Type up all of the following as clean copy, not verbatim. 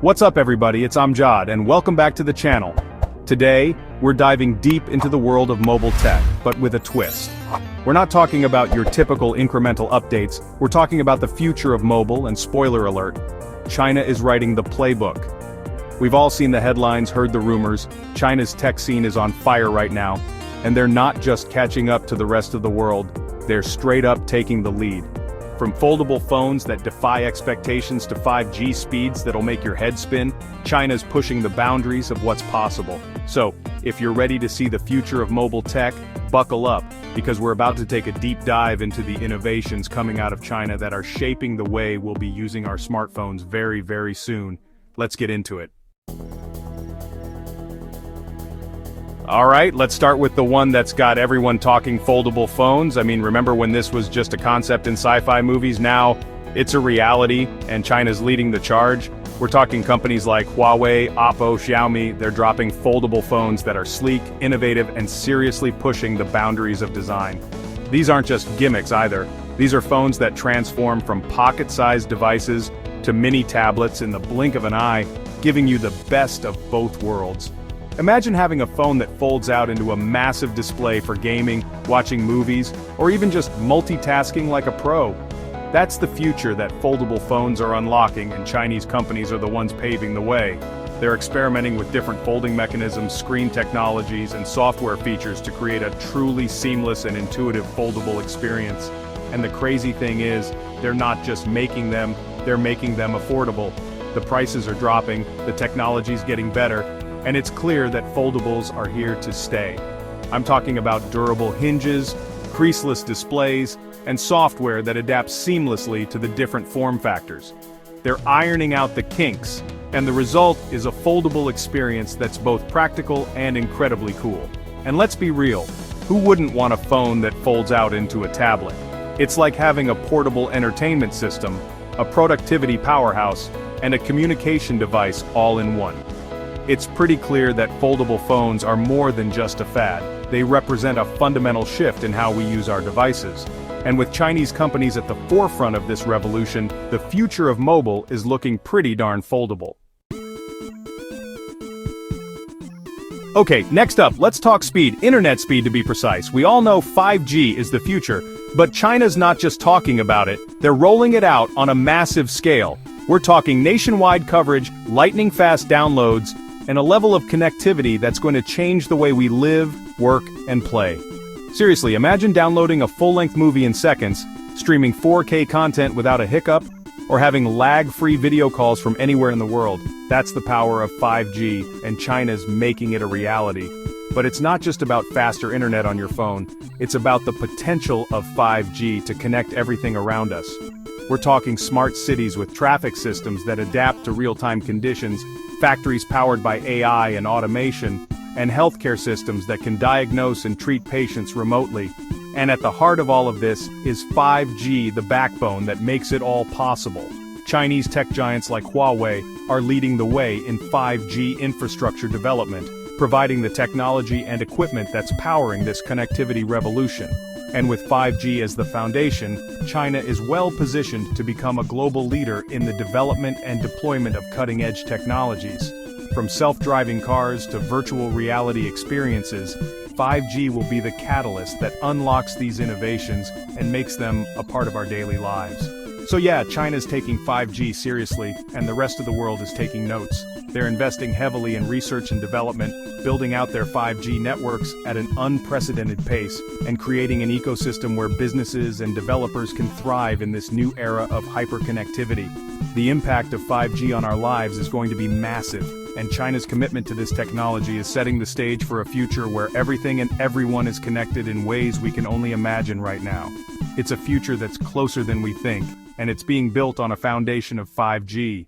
What's up everybody, it's Amjad, and welcome back to the channel. Today, we're diving deep into the world of mobile tech, but with a twist. We're not talking about your typical incremental updates, we're talking about the future of mobile, and spoiler alert, China is writing the playbook. We've all seen the headlines, heard the rumors, China's tech scene is on fire right now, and they're not just catching up to the rest of the world, they're straight up taking the lead. From foldable phones that defy expectations to 5G speeds that'll make your head spin, China's pushing the boundaries of what's possible. So, if you're ready to see the future of mobile tech, buckle up, because we're about to take a deep dive into the innovations coming out of China that are shaping the way we'll be using our smartphones very, very soon. Let's get into it. Alright, let's start with the one that's got everyone talking foldable phones. I mean, remember when this was just a concept in sci-fi movies? Now, it's a reality, and China's leading the charge. We're talking companies like Huawei, Oppo, Xiaomi. They're dropping foldable phones that are sleek, innovative, and seriously pushing the boundaries of design. These aren't just gimmicks either. These are phones that transform from pocket-sized devices to mini tablets in the blink of an eye, giving you the best of both worlds. Imagine having a phone that folds out into a massive display for gaming, watching movies, or even just multitasking like a pro. That's the future that foldable phones are unlocking, and Chinese companies are the ones paving the way. They're experimenting with different folding mechanisms, screen technologies, and software features to create a truly seamless and intuitive foldable experience. And the crazy thing is, they're not just making them, they're making them affordable. The prices are dropping, the technology's getting better, and it's clear that foldables are here to stay. I'm talking about durable hinges, creaseless displays, and software that adapts seamlessly to the different form factors. They're ironing out the kinks, and the result is a foldable experience that's both practical and incredibly cool. And let's be real, who wouldn't want a phone that folds out into a tablet? It's like having a portable entertainment system, a productivity powerhouse, and a communication device all in one. It's pretty clear that foldable phones are more than just a fad. They represent a fundamental shift in how we use our devices. And with Chinese companies at the forefront of this revolution, the future of mobile is looking pretty darn foldable. Okay, next up, let's talk speed, internet speed to be precise. We all know 5G is the future, but China's not just talking about it, they're rolling it out on a massive scale. We're talking nationwide coverage, lightning-fast downloads, and a level of connectivity that's going to change the way we live, work, and play. Seriously, imagine downloading a full-length movie in seconds, streaming 4K content without a hiccup, or having lag-free video calls from anywhere in the world. That's the power of 5G, and China's making it a reality. But it's not just about faster internet on your phone, it's about the potential of 5G to connect everything around us. We're talking smart cities with traffic systems that adapt to real-time conditions, factories powered by AI and automation, and healthcare systems that can diagnose and treat patients remotely. And at the heart of all of this is 5G, the backbone that makes it all possible. Chinese tech giants like Huawei are leading the way in 5G infrastructure development, providing the technology and equipment that's powering this connectivity revolution. And with 5G as the foundation, China is well positioned to become a global leader in the development and deployment of cutting-edge technologies. From self-driving cars to virtual reality experiences, 5G will be the catalyst that unlocks these innovations and makes them a part of our daily lives. So yeah, China's taking 5G seriously, and the rest of the world is taking notes. They're investing heavily in research and development, building out their 5G networks at an unprecedented pace, and creating an ecosystem where businesses and developers can thrive in this new era of hyperconnectivity. The impact of 5G on our lives is going to be massive, and China's commitment to this technology is setting the stage for a future where everything and everyone is connected in ways we can only imagine right now. It's a future that's closer than we think, and it's being built on a foundation of 5G.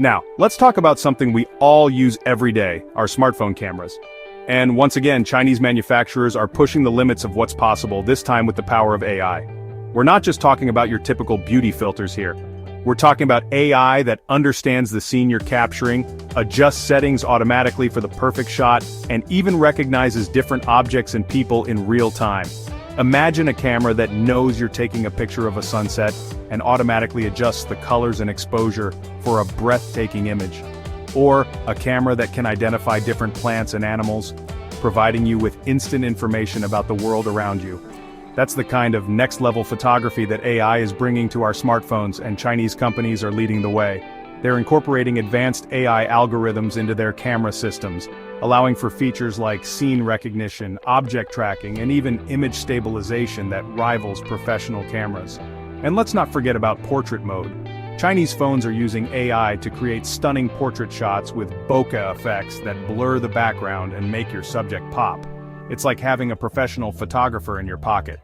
Now, let's talk about something we all use every day, our smartphone cameras. And once again, Chinese manufacturers are pushing the limits of what's possible, this time with the power of AI. We're not just talking about your typical beauty filters here. We're talking about AI that understands the scene you're capturing, adjusts settings automatically for the perfect shot, and even recognizes different objects and people in real time. Imagine a camera that knows you're taking a picture of a sunset and automatically adjusts the colors and exposure for a breathtaking image. Or a camera that can identify different plants and animals, providing you with instant information about the world around you. That's the kind of next-level photography that AI is bringing to our smartphones, and Chinese companies are leading the way. They're incorporating advanced AI algorithms into their camera systems, allowing for features like scene recognition, object tracking, and even image stabilization that rivals professional cameras. And let's not forget about portrait mode. Chinese phones are using AI to create stunning portrait shots with bokeh effects that blur the background and make your subject pop. It's like having a professional photographer in your pocket.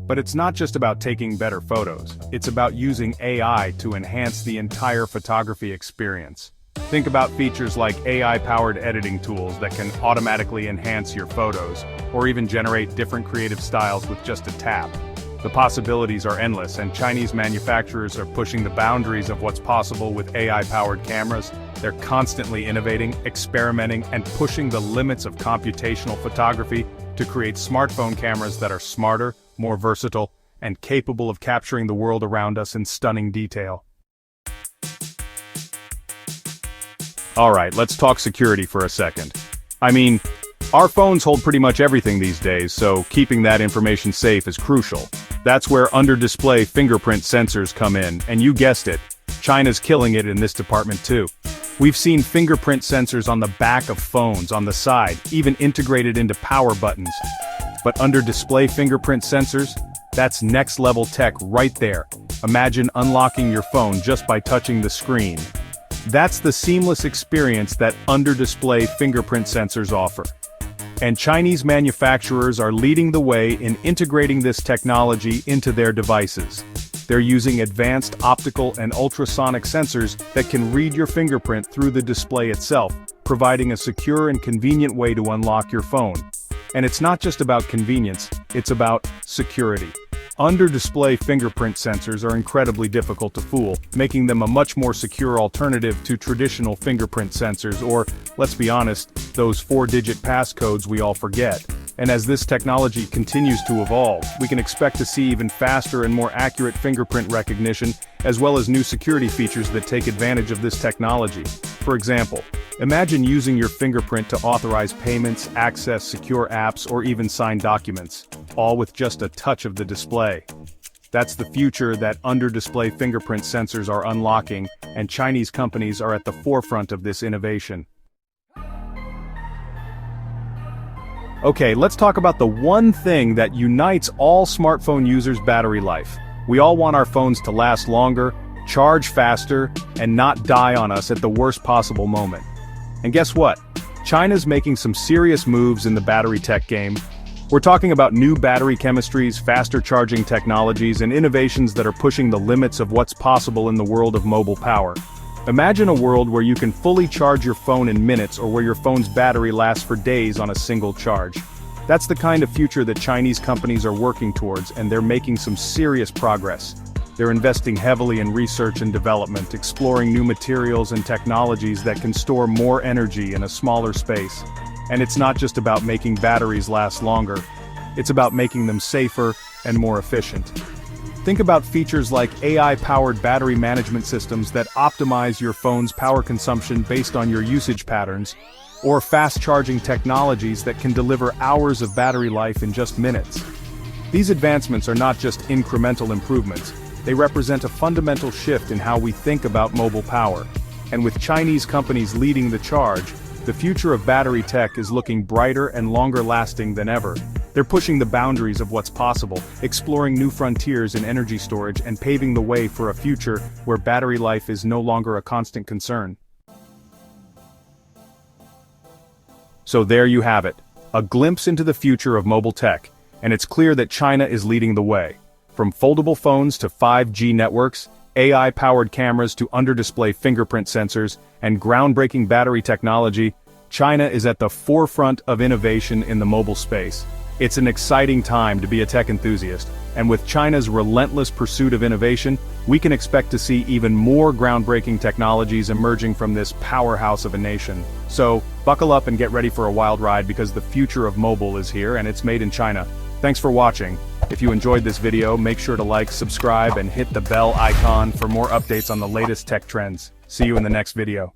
But it's not just about taking better photos, it's about using AI to enhance the entire photography experience. Think about features like AI-powered editing tools that can automatically enhance your photos, or even generate different creative styles with just a tap. The possibilities are endless, and Chinese manufacturers are pushing the boundaries of what's possible with AI-powered cameras. They're constantly innovating, experimenting, and pushing the limits of computational photography to create smartphone cameras that are smarter, more versatile, and capable of capturing the world around us in stunning detail. Alright, let's talk security for a second. I mean, our phones hold pretty much everything these days, so keeping that information safe is crucial. That's where under-display fingerprint sensors come in, and you guessed it, China's killing it in this department too. We've seen fingerprint sensors on the back of phones, on the side, even integrated into power buttons. But under-display fingerprint sensors? That's next-level tech right there. Imagine unlocking your phone just by touching the screen. That's the seamless experience that under-display fingerprint sensors offer. And Chinese manufacturers are leading the way in integrating this technology into their devices. They're using advanced optical and ultrasonic sensors that can read your fingerprint through the display itself, providing a secure and convenient way to unlock your phone. And it's not just about convenience, it's about security. Under-display fingerprint sensors are incredibly difficult to fool, making them a much more secure alternative to traditional fingerprint sensors, or, let's be honest, those 4-digit passcodes we all forget. And as this technology continues to evolve, we can expect to see even faster and more accurate fingerprint recognition, as well as new security features that take advantage of this technology. For example, imagine using your fingerprint to authorize payments, access secure apps, or even sign documents, all with just a touch of the display. That's the future that under-display fingerprint sensors are unlocking, and Chinese companies are at the forefront of this innovation. Okay, let's talk about the one thing that unites all smartphone users' battery life. We all want our phones to last longer, charge faster, and not die on us at the worst possible moment. And guess what? China's making some serious moves in the battery tech game. We're talking about new battery chemistries, faster charging technologies, and innovations that are pushing the limits of what's possible in the world of mobile power. Imagine a world where you can fully charge your phone in minutes, or where your phone's battery lasts for days on a single charge. That's the kind of future that Chinese companies are working towards, and they're making some serious progress. They're investing heavily in research and development, exploring new materials and technologies that can store more energy in a smaller space. And it's not just about making batteries last longer, it's about making them safer and more efficient. Think about features like AI-powered battery management systems that optimize your phone's power consumption based on your usage patterns, or fast-charging technologies that can deliver hours of battery life in just minutes. These advancements are not just incremental improvements, they represent a fundamental shift in how we think about mobile power. And with Chinese companies leading the charge, the future of battery tech is looking brighter and longer-lasting than ever. They're pushing the boundaries of what's possible, exploring new frontiers in energy storage, and paving the way for a future where battery life is no longer a constant concern. So there you have it, a glimpse into the future of mobile tech, and it's clear that China is leading the way. From foldable phones to 5G networks, AI-powered cameras to under-display fingerprint sensors, and groundbreaking battery technology, China is at the forefront of innovation in the mobile space. It's an exciting time to be a tech enthusiast, and with China's relentless pursuit of innovation, we can expect to see even more groundbreaking technologies emerging from this powerhouse of a nation. So, buckle up and get ready for a wild ride, because the future of mobile is here, and it's made in China. Thanks for watching. If you enjoyed this video, make sure to like, subscribe, and hit the bell icon for more updates on the latest tech trends. See you in the next video.